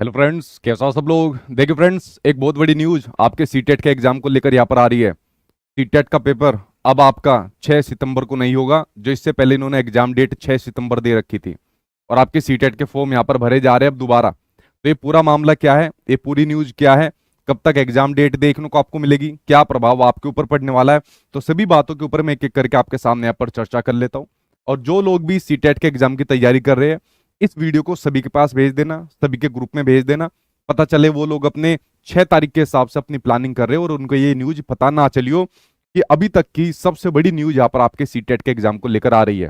Hello friends, कैसा हो सब लोग। देखिए फ्रेंड्स, एक बहुत बड़ी न्यूज आपके सीटेट के एग्जाम को लेकर यहाँ पर आ रही है। सीटेट का पेपर अब आपका 6 सितंबर को नहीं होगा, जो इससे पहले इन्होंने एग्जाम डेट 6 सितंबर दे रखी थी। और आपके सीटेट के फॉर्म यहाँ पर भरे जा रहे हैं अब दोबारा। तो ये पूरा मामला क्या है, ये पूरी न्यूज क्या है, कब तक एग्जाम डेट देखने को आपको मिलेगी, क्या प्रभाव आपके ऊपर पड़ने वाला है, तो सभी बातों के ऊपर मैं एक एक करके आपके सामने यहाँ पर चर्चा कर लेता हूँ। और जो लोग भी सीटेट के एग्जाम की तैयारी कर रहे हैं, इस वीडियो को सभी के पास भेज देना, सभी के ग्रुप में भेज देना। पता चले वो लोग अपने 6 तारीख के हिसाब से अपनी प्लानिंग कर रहे हो और उनको ये न्यूज पता ना चलियो कि अभी तक की सबसे बड़ी न्यूज यहाँ पर आपके सीटेट के एग्जाम को लेकर आ रही है।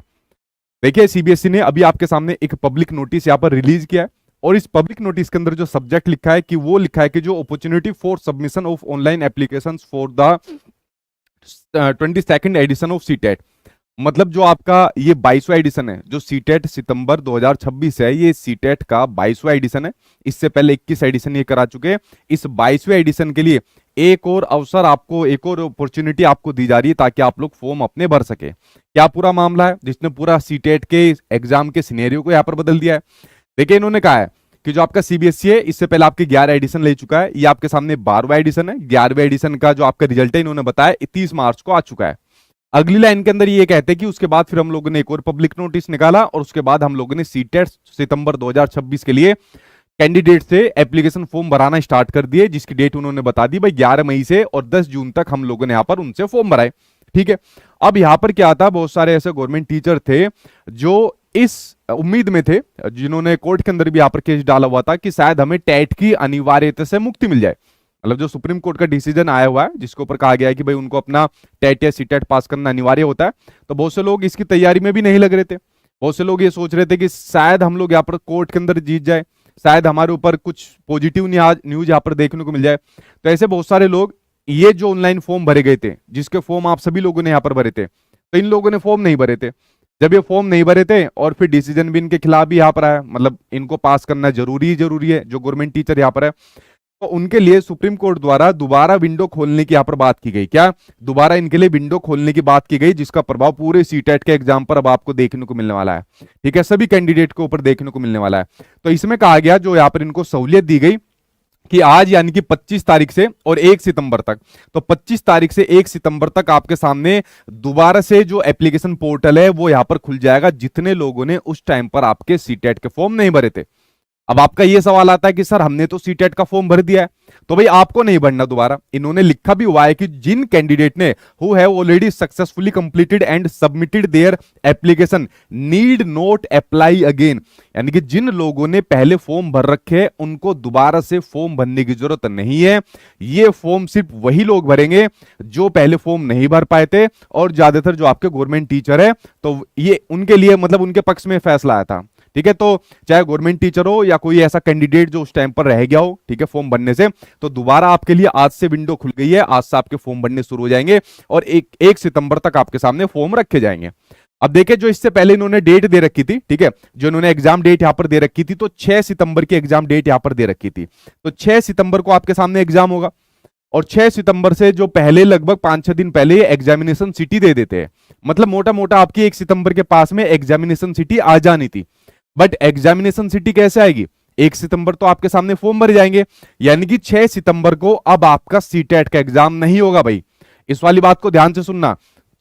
देखिए, सीबीएसई ने अभी आपके सामने एक पब्लिक नोटिस यहाँ पर रिलीज किया है। और इस पब्लिक नोटिस के अंदर जो सब्जेक्ट लिखा है कि वो लिखा है कि जो opportunity for submission of online application for the 22nd edition of CTET. मतलब जो आपका ये 22वां एडिशन है, जो सीटेट सितंबर 2026 है, ये सीटेट का 22वां एडिशन है। इससे पहले 21 एडिशन ये करा चुके हैं। इस 22वें एडिशन के लिए एक और अवसर आपको, एक और अपॉर्चुनिटी आपको दी जा रही है ताकि आप लोग फॉर्म अपने भर सके। क्या पूरा मामला है जिसने पूरा सीटेट के एग्जाम के सिनेरियो को यहाँ पर बदल दिया है। देखिए, इन्होंने कहा है कि जो आपका सीबीएसई है, इससे पहले आपके 11 एडिशन ले चुका है, ये आपके सामने 12वां एडिशन है। 11वें एडिशन का जो आपका रिजल्ट है, इन्होंने बताया 30 मार्च को आ चुका है। अगली लाइन के अंदर ये कहते हैं कि उसके बाद फिर हम लोगों ने एक और पब्लिक नोटिस निकाला और उसके बाद हम लोगों ने सीटेट सितंबर 2026 के लिए कैंडिडेट से एप्लीकेशन फॉर्म भराना स्टार्ट कर दिए, जिसकी डेट उन्होंने बता दी भाई 11 मई से, और 10 जून तक हम लोगों ने यहाँ पर उनसे फॉर्म भराए। ठीक है, अब यहाँ पर क्या था, बहुत सारे ऐसे गवर्नमेंट टीचर थे जो इस उम्मीद में थे, जिन्होंने कोर्ट के अंदर भी यहाँ पर केस डाला हुआ था कि शायद हमें टेट की अनिवार्यता से मुक्ति मिल जाए। मतलब जो सुप्रीम कोर्ट का डिसीजन आया हुआ है, जिसके ऊपर कहा गया है कि भाई उनको अपना टेट या सीटेट पास करना अनिवार्य होता है, तो बहुत से लोग इसकी तैयारी में भी नहीं लग रहे थे। बहुत से लोग ये सोच रहे थे कि शायद हम लोग यहाँ पर कोर्ट के अंदर जीत जाए, शायद हमारे ऊपर कुछ पॉजिटिव न्यूज यहाँ पर देखने को मिल जाए। तो ऐसे बहुत सारे लोग, ये जो ऑनलाइन फॉर्म भरे गए थे, जिसके फॉर्म आप सभी लोगों ने यहाँ पर भरे थे, तो इन लोगों ने फॉर्म नहीं भरे थे। जब ये फॉर्म नहीं भरे थे और फिर डिसीजन भी इनके खिलाफ भी यहाँ पर आया, मतलब इनको पास करना जरूरी है, जो गवर्नमेंट टीचर यहाँ पर है, तो उनके लिए सुप्रीम कोर्ट द्वारा दोबारा विंडो खोलने की यहाँ पर बात की गई। क्या दोबारा इनके लिए विंडो खोलने की बात की गई, जिसका प्रभाव पूरे सीटेट के एग्जाम पर अब आपको देखने को मिलने वाला है। ठीक है, सभी कैंडिडेट के ऊपर देखने को मिलने वाला है। तो इसमें कहा गया, जो यहाँ पर इनको सहूलियत दी गई कि आज यानी कि 25 तारीख से और 1 सितंबर तक, तो 25 तारीख से 1 सितंबर तक आपके सामने दोबारा से जो एप्लीकेशन पोर्टल है वो यहां पर खुल जाएगा, जितने लोगों ने उस टाइम पर आपके सीटेट के फॉर्म नहीं भरे थे। अब आपका यह सवाल आता है कि सर हमने तो सीटेट का फॉर्म भर दिया है, तो भाई आपको नहीं भरना दोबारा। इन्होंने लिखा भी हुआ है कि जिन कैंडिडेट ने who have already successfully completed and submitted their application need not apply again, यानी कि जिन लोगों ने पहले फॉर्म भर रखे उनको दोबारा से फॉर्म भरने की जरूरत नहीं है। ये फॉर्म सिर्फ वही लोग भरेंगे जो पहले फॉर्म नहीं भर पाए थे, और ज्यादातर जो आपके गवर्नमेंट टीचर है, तो ये उनके लिए, मतलब उनके पक्ष में फैसला आया था। ठीक है, तो चाहे गवर्नमेंट टीचर हो या कोई ऐसा कैंडिडेट जो उस टाइम पर रह गया हो, ठीक है, फॉर्म भरने से, तो दोबारा आपके लिए आज से विंडो खुल गई है। आज से आपके फॉर्म भरने शुरू हो जाएंगे और 1 सितंबर तक आपके सामने फॉर्म रखे जाएंगे। अब देखिए, जो इससे पहले इन्होंने डेट दे रखी थी, ठीक है, जो इन्होंने एग्जाम डेट यहां पर दे रखी थी, तो 6 सितंबर की एग्जाम डेट यहां पर दे रखी थी। तो 6 सितंबर को आपके सामने एग्जाम होगा, और 6 सितंबर से जो पहले लगभग 5-6 दिन पहले एग्जामिनेशन सिटी दे देते हैं। मतलब मोटा मोटा आपकी 1 सितंबर के पास में एग्जामिनेशन सिटी आ जानी थी। बट एग्जामिनेशन सिटी कैसे आएगी, 1 सितंबर तो आपके सामने फॉर्म भर जाएंगे, यानी कि 6 सितंबर को अब आपका सीटेट का एग्जाम नहीं होगा। भाई इस वाली बात को ध्यान से सुनना,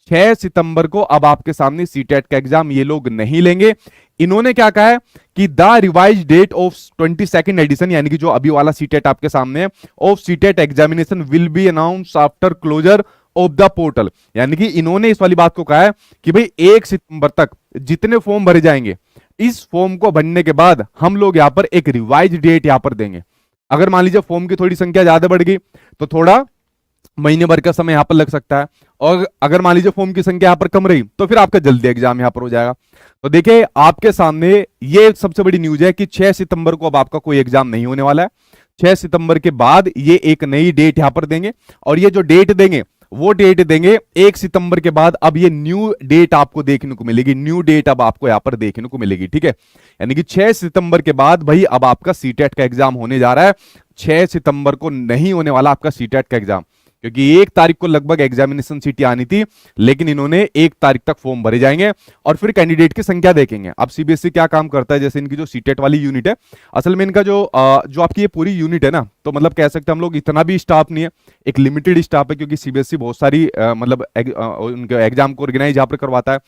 6 सितंबर को अब आपके सामने सीटेट का एग्जाम ये लोग नहीं लेंगे। इन्होंने क्या कहा है कि the revise date of 22nd edition, यानी कि जो अभी वाला सीटेट आपके सामने है, of CTET examination will be announce after closure of the portal. यानी कि इन्होंने इस वाली बात को कहा है कि भाई 1 सितंबर तक जितने फॉर्म भरे जाएंगे, इस फॉर्म को भरने के बाद हम लोग यहां पर एक रिवाइज डेट यहां पर देंगे। अगर मान लीजिए फॉर्म की थोड़ी संख्या ज्यादा बढ़ गई तो थोड़ा महीने भर का समय यहां पर लग सकता है, और अगर मान लीजिए फॉर्म की संख्या यहां पर कम रही तो फिर आपका जल्दी एग्जाम यहां पर हो जाएगा। तो देखिए, आपके सामने ये सबसे बड़ी न्यूज है कि 6 सितंबर को अब आपका कोई एग्जाम नहीं होने वाला है। 6 सितंबर के बाद ये एक नई डेट यहां पर देंगे, और ये जो डेट देंगे वो डेट देंगे 1 सितंबर के बाद। अब ये न्यू डेट आपको देखने को मिलेगी, न्यू डेट अब आपको यहां पर देखने को मिलेगी। ठीक है, यानी कि 6 सितंबर के बाद भाई अब आपका सीटेट का एग्जाम होने जा रहा है। 6 सितंबर को नहीं होने वाला आपका सीटेट का एग्जाम। क्योंकि 1 तारीख को लगभग एग्जामिनेशन सिटी आनी थी, लेकिन इन्होंने 1 तारीख तक फॉर्म भरे जाएंगे और फिर कैंडिडेट की संख्या देखेंगे। अब सीबीएसई क्या काम करता है, जैसे इनकी जो सीटेट वाली यूनिट है, असल में इनका जो आपकी ये पूरी यूनिट है ना, तो मतलब कह सकते हैं हम लोग इतना भी स्टाफ नहीं है, एक लिमिटेड स्टाफ है, क्योंकि सीबीएसई बहुत सारी मतलब उनके एग्जाम को ऑर्गेनाइज यहाँ पर करवाता है।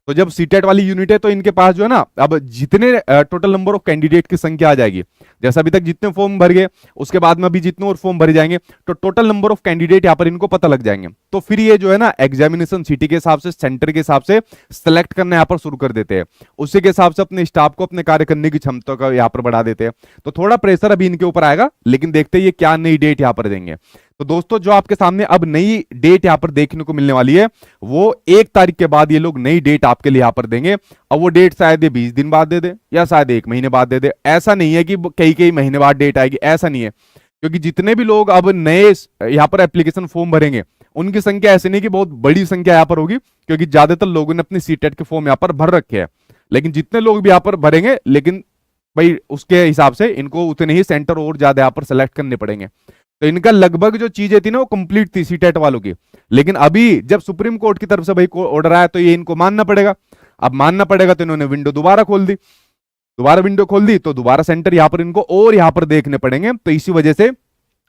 तो जब सीटेट वाली यूनिट है तो इनके पास जो है ना, अब जितने टोटल नंबर ऑफ कैंडिडेट की संख्या आ जाएगी, जैसा अभी तक जितने फॉर्म भर गए, उसके बाद में अभी जितने और फॉर्म भरे जाएंगे, तो टोटल नंबर ऑफ कैंडिडेट यहाँ पर इनको पता लग जाएंगे। तो फिर ये जो है ना एग्जामिनेशन सिटी के हिसाब से, सेंटर के हिसाब से सेलेक्ट करना यहाँ पर शुरू कर देते हैं। उसी के हिसाब से अपने स्टाफ को अपने कार्य करने की क्षमता का यहाँ पर बढ़ा देते हैं। तो थोड़ा प्रेशर अभी इनके ऊपर आएगा, लेकिन देखते हैं ये क्या नई डेट यहाँ पर देंगे। तो दोस्तों जो आपके सामने अब नई डेट यहां पर देखने को मिलने वाली है, वो 1 तारीख के बाद ये लोग नई डेट आपके लिए यहां पर देंगे। अब वो डेट शायद 20 दिन बाद दे दे या शायद 1 महीने बाद दे दे। ऐसा नहीं है कि कई कई महीने बाद डेट आएगी, ऐसा नहीं है, क्योंकि जितने भी लोग अब नए यहां पर एप्लीकेशन फॉर्म भरेंगे, उनकी संख्या ऐसे नहीं कि बहुत बड़ी संख्या यहां पर होगी, क्योंकि ज्यादातर लोगों ने अपनी सीटेट के फॉर्म यहां पर भर रखे हैं। लेकिन जितने लोग भी यहां पर भरेंगे, लेकिन भाई उसके हिसाब से इनको उतने ही सेंटर और ज्यादा यहां पर सेलेक्ट करने पड़ेंगे। तो इनका लगभग जो चीजें थी ना वो कंप्लीट थी सीटेट वालों की, लेकिन अभी जब सुप्रीम कोर्ट की तरफ से भाई ऑर्डर आया तो ये इनको मानना पड़ेगा। अब मानना पड़ेगा तो इन्होंने विंडो दोबारा खोल दी, दोबारा विंडो खोल दी, तो दोबारा सेंटर यहां पर इनको और यहां पर देखने पड़ेंगे। तो इसी वजह से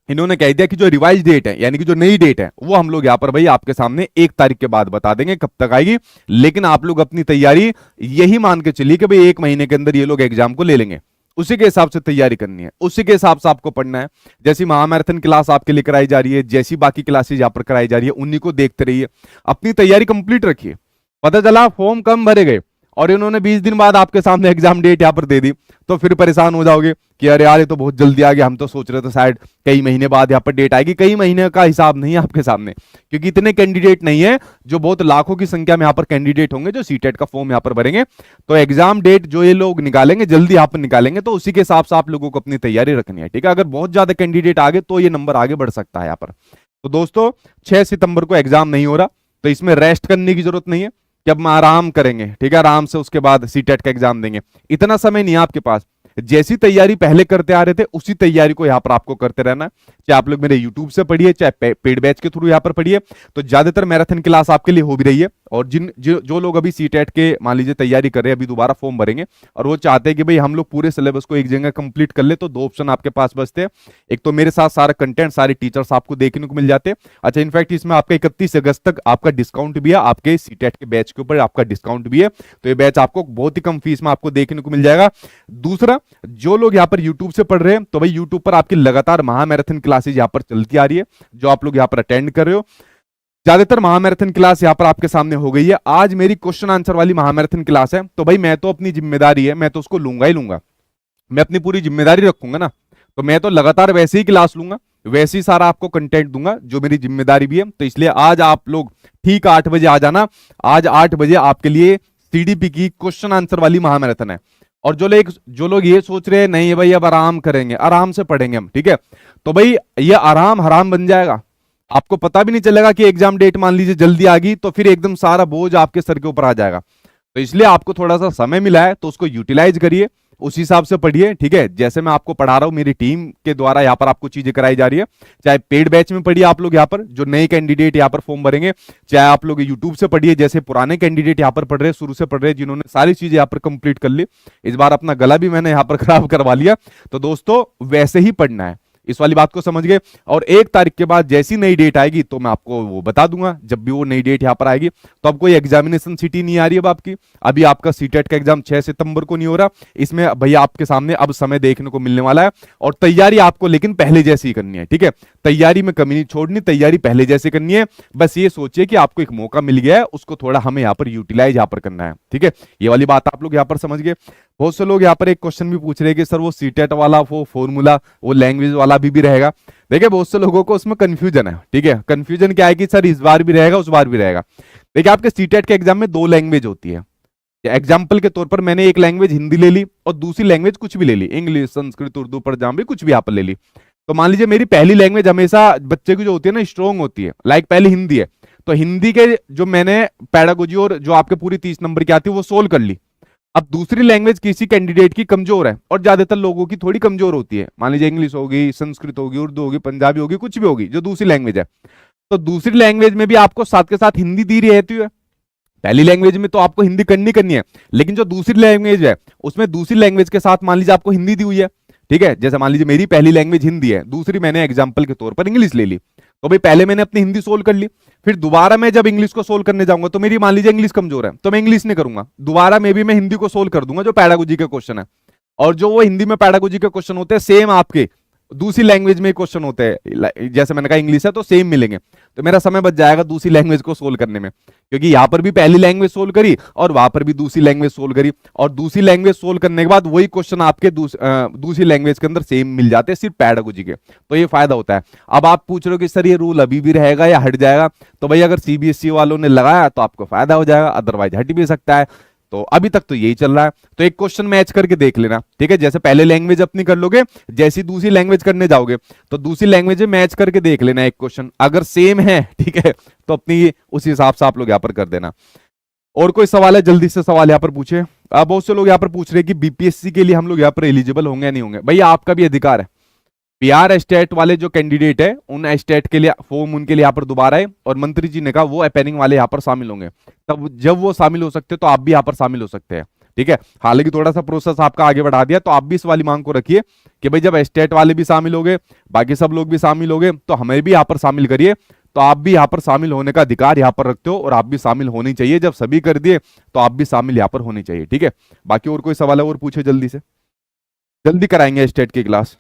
इन्होंने कह दिया कि जो रिवाइज डेट है, यानी कि जो नई डेट है, वो हम लोग यहां पर भाई आपके सामने 1 तारीख के बाद बता देंगे कब तक आएगी। लेकिन आप लोग अपनी तैयारी यही मान के चलिए कि भाई 1 महीने के अंदर ये लोग एग्जाम को ले लेंगे। उसी के हिसाब से तैयारी करनी है, उसी के हिसाब से आपको पढ़ना है। जैसी महामैराथन क्लास आपके लिए कराई जा रही है, जैसी बाकी क्लासेज यहाँ पर कराई जा रही है, उन्हीं को देखते रहिए, अपनी तैयारी कंप्लीट रखिए। पता चला फॉर्म कम भरे गए और इन्होंने 20 दिन बाद आपके सामने एग्जाम डेट यहाँ पर दे दी, तो फिर परेशान हो जाओगे कि अरे यार ये तो बहुत जल्दी आ गया, हम तो सोच रहे थे शायद कई महीने बाद यहाँ पर डेट आएगी। कई महीने का हिसाब नहीं है आपके सामने, क्योंकि इतने कैंडिडेट नहीं है, जो बहुत लाखों की संख्या में यहाँ पर कैंडिडेट होंगे जो सीटेट का फॉर्म यहाँ पर भरेंगे। तो एग्जाम डेट जो ये लोग निकालेंगे जल्दी यहाँ पर निकालेंगे, तो उसी के हिसाब से आप लोगों को अपनी तैयारी रखनी है, ठीक है। अगर बहुत ज्यादा कैंडिडेट आगे तो ये नंबर आगे बढ़ सकता है यहाँ पर। तो दोस्तों 6 सितंबर को एग्जाम नहीं हो रहा, तो इसमें रेस्ट करने की जरूरत नहीं है कि अब हम आराम करेंगे, ठीक है, आराम से उसके बाद सीटेट का एग्जाम देंगे। इतना समय नहीं है आपके पास। जैसी तैयारी पहले करते आ रहे थे, उसी तैयारी को यहाँ पर आपको करते रहना है। चाहे आप लोग मेरे यूट्यूब से पढ़िए, चाहे पेड बैच के थ्रू यहाँ पर पढ़िए, तो ज्यादातर मैराथन क्लास आपके लिए हो भी रही है। और जो लोग अभी सीटेट के मान लीजिए तैयारी कर रहे हैं, अभी दोबारा फॉर्म भरेंगे और वो चाहते हैं कि भाई हम लोग पूरे सिलेबस को एक जगह कंप्लीट कर ले, तो 2 ऑप्शन आपके पास बचते हैं। एक तो मेरे साथ सारा कंटेंट, सारे टीचर्स आपको देखने को मिल जाते हैं। अच्छा, इनफैक्ट इसमें आपका 31 अगस्त तक आपका डिस्काउंट भी है, आपके सीटेट के बैच के ऊपर आपका डिस्काउंट भी है। तो ये बैच आपको बहुत ही कम फीस में आपको देखने को मिल जाएगा। दूसरा, जो लोग यहाँ पर यूट्यूब से पढ़ रहे हैं, तो भाई यूट्यूब पर आपकी लगातार महामैराथन क्लासेज यहाँ पर चलती आ रही है, जो आप लोग यहाँ पर अटेंड कर रहे हो। ज्यादातर महामैराथन क्लास यहाँ पर आपके सामने हो गई है। आज मेरी क्वेश्चन आंसर वाली महामैराथन क्लास है, तो भाई मैं तो अपनी जिम्मेदारी है, मैं तो उसको लूंगा ही लूंगा, मैं अपनी पूरी जिम्मेदारी रखूंगा ना। तो मैं तो लगातार वैसे ही क्लास लूंगा, वैसे ही सारा आपको कंटेंट दूंगा, जो मेरी जिम्मेदारी भी है। तो इसलिए आज आप लोग ठीक 8 बजे आ जाना। आज 8 बजे आपके लिए सीडीपी की क्वेश्चन आंसर वाली महामैराथन है। और जो लोग ये सोच रहे हैं नहीं भाई अब आराम करेंगे, आराम से पढ़ेंगे हम, ठीक है, तो भाई ये आराम हराम बन जाएगा। आपको पता भी नहीं चलेगा कि एग्जाम डेट मान लीजिए जल्दी आ गई, तो फिर एकदम सारा बोझ आपके सर के ऊपर आ जाएगा। तो इसलिए आपको थोड़ा सा समय मिला है, तो उसको यूटिलाइज करिए, उस हिसाब से पढ़िए, ठीक है। जैसे मैं आपको पढ़ा रहा हूं, मेरी टीम के द्वारा यहाँ पर आपको चीजें कराई जा रही है। चाहे पेड बैच में पढ़िए आप लोग यहाँ पर, जो नए कैंडिडेट यहाँ पर फॉर्म भरेंगे, चाहे आप लोग यूट्यूब से पढ़िए, जैसे पुराने कैंडिडेट यहाँ पर पढ़ रहे हैं, शुरू से पढ़ रहे हैं, जिन्होंने सारी चीजें यहाँ पर कंप्लीट कर ली। इस बार अपना गला भी मैंने यहाँ पर खराब करवा लिया। तो दोस्तों वैसे ही पढ़ना है, इस वाली बात को समझ गए। और 1 तारीख के बाद जैसी नई डेट आएगी तो मैं आपको वो बता दूंगा, जब भी वो नई डेट यहाँ पर आएगी। तो अब कोई एग्जामिनेशन सिटी नहीं आ रही है अब आपकी, अभी आपका सीटेट का एग्जाम 6 सितंबर को नहीं हो रहा। इसमें भैया आपके सामने अब समय देखने को मिलने वाला है, और तैयारी आपको लेकिन पहले जैसी ही करनी है, ठीक है। तैयारी में कमी नहीं छोड़नी, तैयारी पहले जैसे करनी है। बस ये सोचिए कि आपको एक मौका मिल गया है, उसको थोड़ा हमें यहाँ पर यूटिलाइज यहाँ पर करना है, ठीक है। ये वाली बात आप लोग यहाँ पर समझ गए। बहुत से लोग यहाँ पर एक क्वेश्चन भी पूछ रहे हैं कि सर वो सीटेट वाला वो फॉर्मूला वो लैंग्वेज वाला भी रहेगा। देखिए बहुत से लोगों को उसमें कंफ्यूजन है, ठीक है। कंफ्यूजन क्या है कि सर इस बार भी रहेगा उस बार भी रहेगा। देखिए आपके सीटेट के एग्जाम में 2 लैंग्वेज होती है। एग्जाम्पल के तौर पर मैंने एक लैंग्वेज हिंदी ले ली और दूसरी लैंग्वेज कुछ भी ले ली, इंग्लिश संस्कृत उर्दू पंजाबी कुछ भी यहाँ पर ले ली। तो मान लीजिए मेरी पहली लैंग्वेज हमेशा बच्चे की जो होती है ना स्ट्रॉन्ग होती है, लाइक पहले हिंदी है, तो हिंदी के जो मैंने पैडागोजी और जो आपके पूरी 30 नंबर की आती है वो सोल्व कर ली। अब दूसरी लैंग्वेज किसी कैंडिडेट की कमजोर है, और ज्यादातर लोगों की थोड़ी कमजोर होती है, मान लीजिए इंग्लिश होगी, संस्कृत होगी, उर्दू होगी, पंजाबी होगी, कुछ भी होगी जो दूसरी लैंग्वेज है। तो दूसरी लैंग्वेज में भी आपको साथ के साथ हिंदी दी रहती है। पहली लैंग्वेज में तो आपको हिंदी करनी है, लेकिन जो दूसरी लैंग्वेज है उसमें दूसरी लैंग्वेज के साथ मान लीजिए आपको हिंदी दी हुई है, ठीक है। जैसे मान लीजिए मेरी पहली लैंग्वेज हिंदी है, दूसरी मैंने एग्जाम्पल के तौर पर इंग्लिश ले ली, तो भाई पहले मैंने अपनी हिंदी सोल्व कर ली, फिर दोबारा मैं जब इंग्लिश को सोल्व करने जाऊंगा तो मेरी मान लीजिए इंग्लिश कमजोर है, तो मैं इंग्लिश नहीं करूंगा, दोबारा में भी मैं हिंदी को सोल्व कर दूंगा जो पैडागोजी के क्वेश्चन है। और जो वो हिंदी में पैडागोजी के क्वेश्चन होते हैं सेम आपके दूसरी लैंग्वेज में क्वेश्चन होते हैं, जैसे मैंने कहा इंग्लिश है तो सेम मिलेंगे, तो मेरा समय बच जाएगा दूसरी लैंग्वेज को सोल्व करने में, क्योंकि यहां पर भी पहली लैंग्वेज सोल्व करी और वहां पर भी दूसरी लैंग्वेज सोल्व करी, और दूसरी लैंग्वेज सोल्व करने के बाद वही क्वेश्चन आपके दूसरी लैंग्वेज के अंदर सेम मिल जाते हैं सिर्फ पैडागोजी के, तो ये फायदा होता है। अब आप पूछ रहे हो कि सर ये रूल अभी भी रहेगा या हट जाएगा, तो भाई अगर सीबीएसई वालों ने लगाया तो आपको फायदा हो जाएगा, अदरवाइज हट भी सकता है। तो अभी तक तो यही चल रहा है, तो एक क्वेश्चन मैच करके देख लेना, ठीक है। जैसे पहले लैंग्वेज अपनी कर लोगे, जैसी दूसरी लैंग्वेज करने जाओगे तो दूसरी लैंग्वेज में मैच करके देख लेना एक क्वेश्चन, अगर सेम है ठीक है तो अपनी उस हिसाब से आप लोग यहाँ पर कर देना। और कोई सवाल है, जल्दी से सवाल यहाँ पर पूछे। बहुत से लोग यहाँ पर पूछ रहे हैं कि बीपीएससी के लिए हम लोग यहाँ पर एलिजिबल होंगे या नहीं होंगे। भैया आपका भी अधिकार है, पीआर स्टेट वाले जो कैंडिडेट है उन स्टेट के लिए फॉर्म उनके लिए यहाँ पर दोबारा है, और मंत्री जी ने कहा वो अपेयरिंग वाले यहाँ पर शामिल होंगे, तब जब वो शामिल हो सकते हैं तो आप भी यहाँ पर शामिल हो सकते हैं, ठीक है। हालांकि थोड़ा सा प्रोसेस आपका आगे बढ़ा दिया, तो आप भी इस वाली मांग को रखिए कि भाई जब स्टेट वाले भी शामिल हो गए, बाकी सब लोग भी शामिल हो गए, तो हमें भी यहाँ पर शामिल करिए। तो आप भी यहाँ पर शामिल होने का अधिकार यहाँ पर रखते हो, और आप भी शामिल होनी चाहिए, जब सभी कर दिए तो आप भी शामिल यहाँ पर होनी चाहिए, ठीक है। बाकी और कोई सवाल है और पूछे जल्दी से, जल्दी कराएंगे स्टेट की क्लास।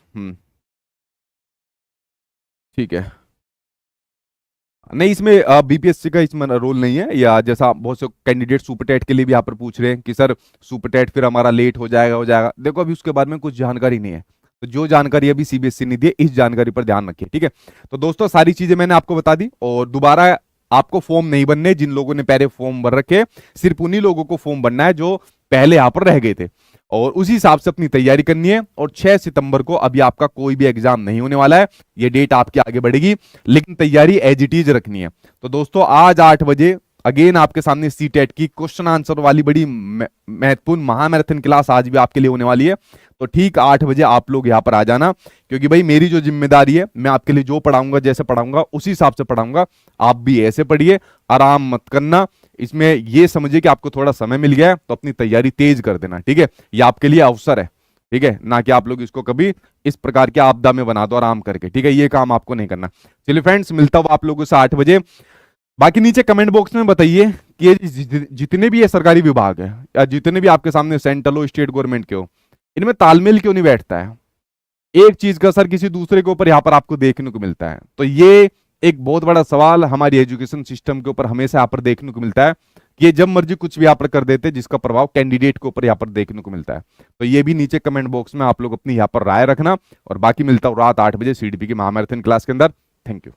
ठीक है, नहीं इसमें बीपीएससी का इसमें रोल नहीं है, या जैसा बहुत से कैंडिडेट सुपरटेट के लिए भी यहाँ पर पूछ रहे हैं कि सर सुपरटेट फिर हमारा लेट हो जाएगा। देखो अभी उसके बारे में कुछ जानकारी नहीं है, तो जो जानकारी अभी सीबीएसई ने दी है इस जानकारी पर ध्यान रखिए, ठीक है। तो दोस्तों सारी चीजें मैंने आपको बता दी, और दोबारा आपको फॉर्म नहीं बनने, जिन लोगों ने पहले फॉर्म भर रखे सिर्फ उन्हीं लोगों को फॉर्म बनना है जो पहले यहाँ पर रह गए थे, और उसी हिसाब से अपनी तैयारी करनी है। और 6 सितंबर को अभी आपका कोई भी एग्जाम नहीं होने वाला है, ये डेट आपकी आगे बढ़ेगी, लेकिन तैयारी एज इट इज रखनी है। तो दोस्तों आज 8 बजे अगेन आपके सामने सीटेट की क्वेश्चन आंसर वाली बड़ी महत्वपूर्ण महामैराथन क्लास आज भी आपके लिए होने वाली है। तो ठीक 8 बजे आप लोग यहाँ पर आ जाना, क्योंकि भाई मेरी जो जिम्मेदारी है, मैं आपके लिए जो पढ़ाऊंगा जैसे पढ़ाऊंगा उसी हिसाब से पढ़ाऊंगा, आप भी ऐसे पढ़िए, आराम मत करना। इसमें ये समझिए कि आपको थोड़ा समय मिल गया है तो अपनी तैयारी तेज कर देना, ठीक है। ये आपके लिए अवसर है, ठीक है, ना कि आप लोग इसको कभी इस प्रकार के आपदा में बना दो आराम करके, ठीक है। ये काम आपको नहीं करना। चलिए फ्रेंड्स, मिलता हूं आप लोगों से 8 बजे। बाकी नीचे कमेंट बॉक्स में बताइए कि ये जितने भी ये सरकारी विभाग है या जितने भी आपके सामने सेंट्रल हो स्टेट गवर्नमेंट के हो, इनमें तालमेल क्यों नहीं बैठता है। एक चीज का असर किसी दूसरे के ऊपर यहाँ पर आपको देखने को मिलता है। तो ये एक बहुत बड़ा सवाल हमारी एजुकेशन सिस्टम के ऊपर हमेशा यहाँ पर देखने को मिलता है कि ये जब मर्जी कुछ भी यहाँ पर कर देते हैं जिसका प्रभाव कैंडिडेट के ऊपर यहाँ पर देखने को मिलता है। तो ये भी नीचे कमेंट बॉक्स में आप लोग अपनी यहाँ पर राय रखना, और बाकी मिलता हूँ रात 8 बजे सीडीपी की महामैराथन क्लास के अंदर। Thank you.